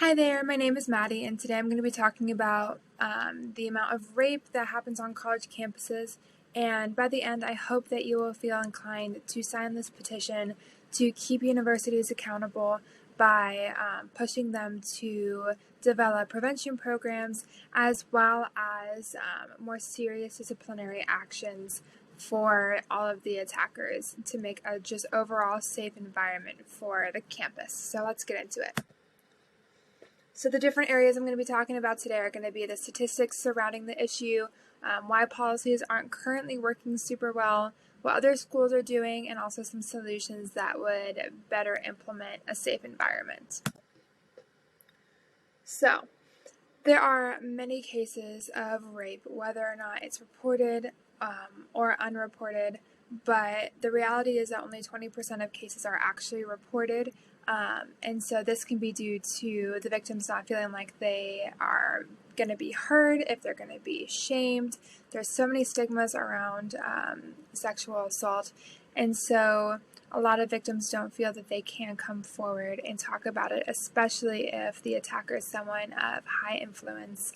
Hi there, my name is Maddie, and today I'm going to be talking about the amount of rape that happens on college campuses. And by the end, I hope that you will feel inclined to sign this petition to keep universities accountable by pushing them to develop prevention programs as well as more serious disciplinary actions for all of the attackers to make a just overall safe environment for the campus. So let's get into it. So the different areas I'm going to be talking about today are going to be the statistics surrounding the issue, why policies aren't currently working super well, what other schools are doing, and also some solutions that would better implement a safe environment. So there are many cases of rape, whether or not it's reported or unreported, but the reality is that only 20% of cases are actually reported. And so this can be due to the victims not feeling like they are going to be heard, if they're going to be shamed. There's so many stigmas around sexual assault. And so a lot of victims don't feel that they can come forward and talk about it, especially if the attacker is someone of high influence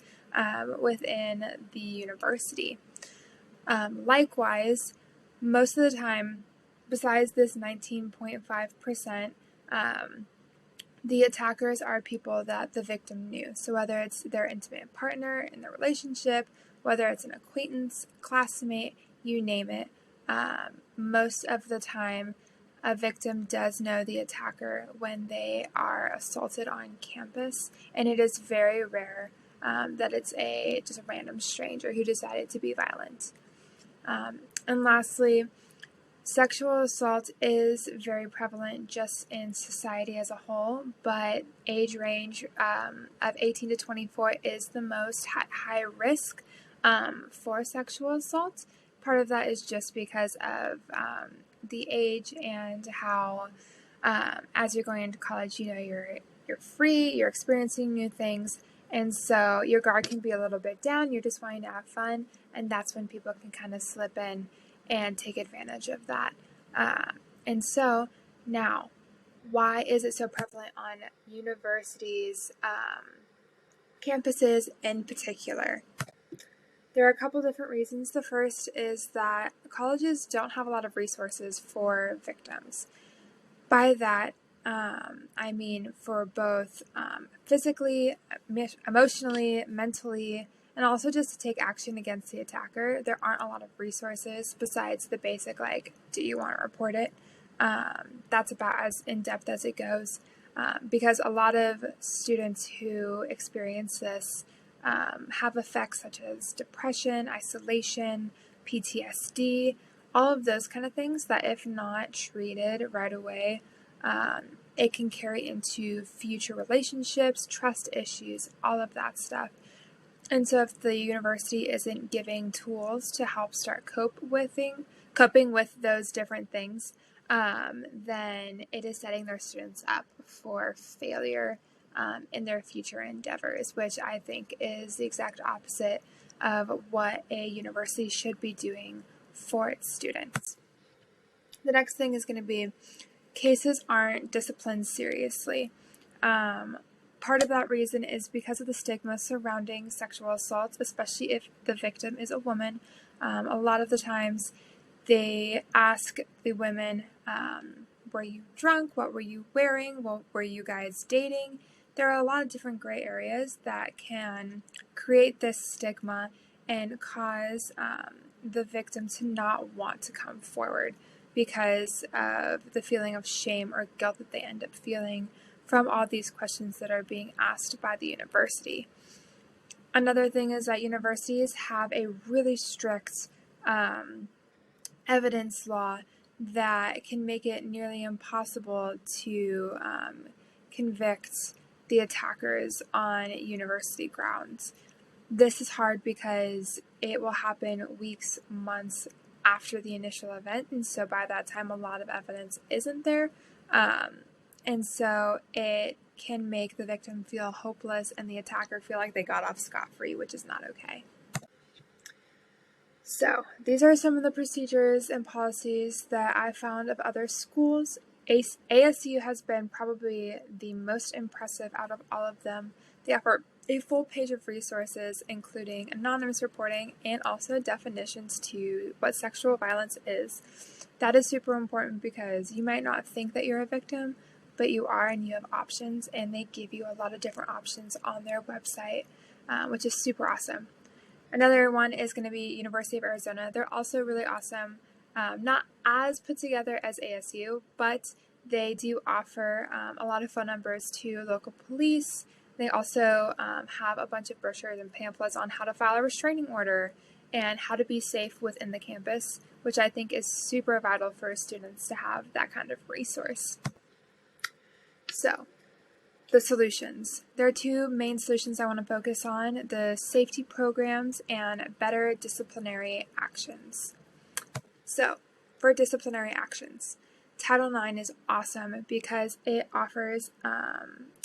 within the university. Likewise, most of the time, besides this 19.5%, the attackers are people that the victim knew. So whether it's their intimate partner in the relationship, whether it's an acquaintance, classmate, you name it, most of the time a victim does know the attacker when they are assaulted on campus, and it is very rare that it's just a random stranger who decided to be violent. And lastly, sexual assault is very prevalent just in society as a whole, but age range of 18 to 24 is the most high risk for sexual assault. Part of that is just because of the age and how, as you're going into college, you're free, you're experiencing new things, and so your guard can be a little bit down. You're just wanting to have fun, and that's when people can kind of slip in and take advantage of that. And so now, why is it so prevalent on universities, campuses in particular? There are a couple different reasons. The first is that colleges don't have a lot of resources for victims. By that, I mean for both physically, emotionally, mentally, and also just to take action against the attacker. There aren't a lot of resources besides the basic, like, do you want to report it? That's about as in-depth as it goes, because a lot of students who experience this have effects such as depression, isolation, PTSD, all of those kind of things that if not treated right away, it can carry into future relationships, trust issues, all of that stuff. And so if the university isn't giving tools to help start coping with those different things, then it is setting their students up for failure in their future endeavors, which I think is the exact opposite of what a university should be doing for its students. The next thing is going to be cases aren't disciplined seriously. Part of that reason is because of the stigma surrounding sexual assault, especially if the victim is a woman. A lot of the times they ask the women, were you drunk? What were you wearing? What were you guys dating? There are a lot of different gray areas that can create this stigma and cause the victim to not want to come forward because of the feeling of shame or guilt that they end up feeling from all these questions that are being asked by the university. Another thing is that universities have a really strict evidence law that can make it nearly impossible to convict the attackers on university grounds. This is hard because it will happen weeks, months after the initial event, and so by that time a lot of evidence isn't there, and so it can make the victim feel hopeless and the attacker feel like they got off scot-free, which is not okay. So these are some of the procedures and policies that I found of other schools ASU has been probably the most impressive out of all of them. They offer a full page of resources, including anonymous reporting and also definitions to what sexual violence is. That is super important because you might not think that you're a victim, but you are, and you have options, and they give you a lot of different options on their website, which is super awesome. Another one is going to be University of Arizona. They're also really awesome. Not as put together as ASU, but they do offer a lot of phone numbers to local police. They also have a bunch of brochures and pamphlets on how to file a restraining order and how to be safe within the campus, which I think is super vital for students to have that kind of resource. So, the solutions. There are two main solutions I want to focus on: the safety programs and better disciplinary actions. So, for disciplinary actions, Title IX is awesome because it offers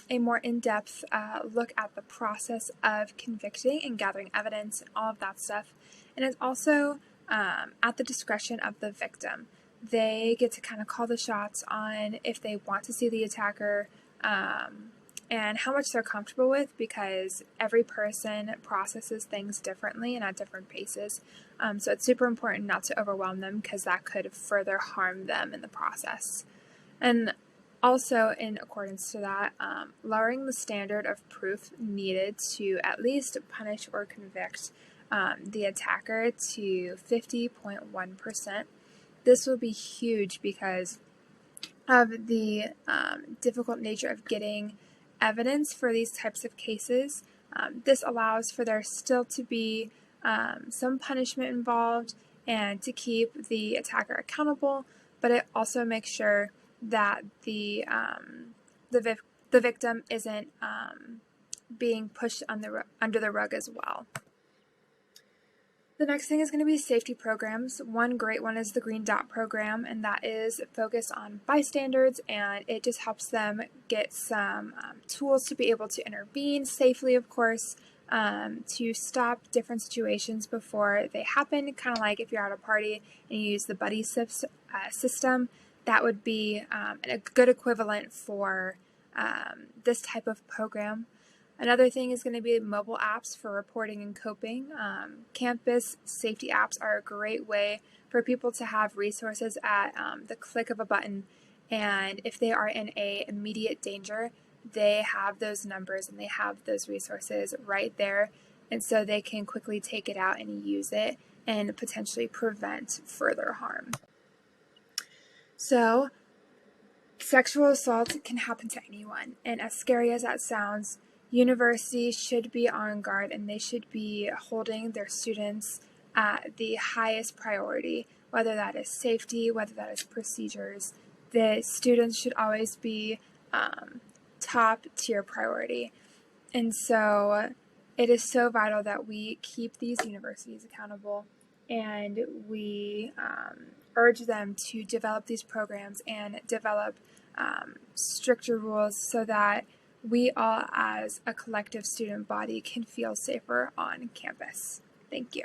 a more in-depth look at the process of convicting and gathering evidence and all of that stuff. And it's also at the discretion of the victim. They get to kind of call the shots on if they want to see the attacker and how much they're comfortable with, because every person processes things differently and at different paces. So it's super important not to overwhelm them, because that could further harm them in the process. And also, in accordance to that, lowering the standard of proof needed to at least punish or convict the attacker to 50.1%. This will be huge because of the difficult nature of getting evidence for these types of cases. This allows for there still to be some punishment involved and to keep the attacker accountable, but it also makes sure that the victim isn't being pushed under the rug as well. The next thing is going to be safety programs. One great one is the Green Dot program, and that is focused on bystanders, and it just helps them get some tools to be able to intervene safely, of course, to stop different situations before they happen. Kind of like if you're at a party and you use the buddy system, that would be a good equivalent for this type of program. Another thing is going to be mobile apps for reporting and coping. Campus safety apps are a great way for people to have resources at the click of a button, and if they are in a immediate danger, they have those numbers and they have those resources right there, and so they can quickly take it out and use it and potentially prevent further harm. So, sexual assault can happen to anyone, and as scary as that sounds, universities should be on guard, and they should be holding their students at the highest priority, whether that is safety, whether that is procedures. The students should always be top tier priority. And so it is so vital that we keep these universities accountable, and we urge them to develop these programs and develop stricter rules so that we all as a collective student body can feel safer on campus. Thank you.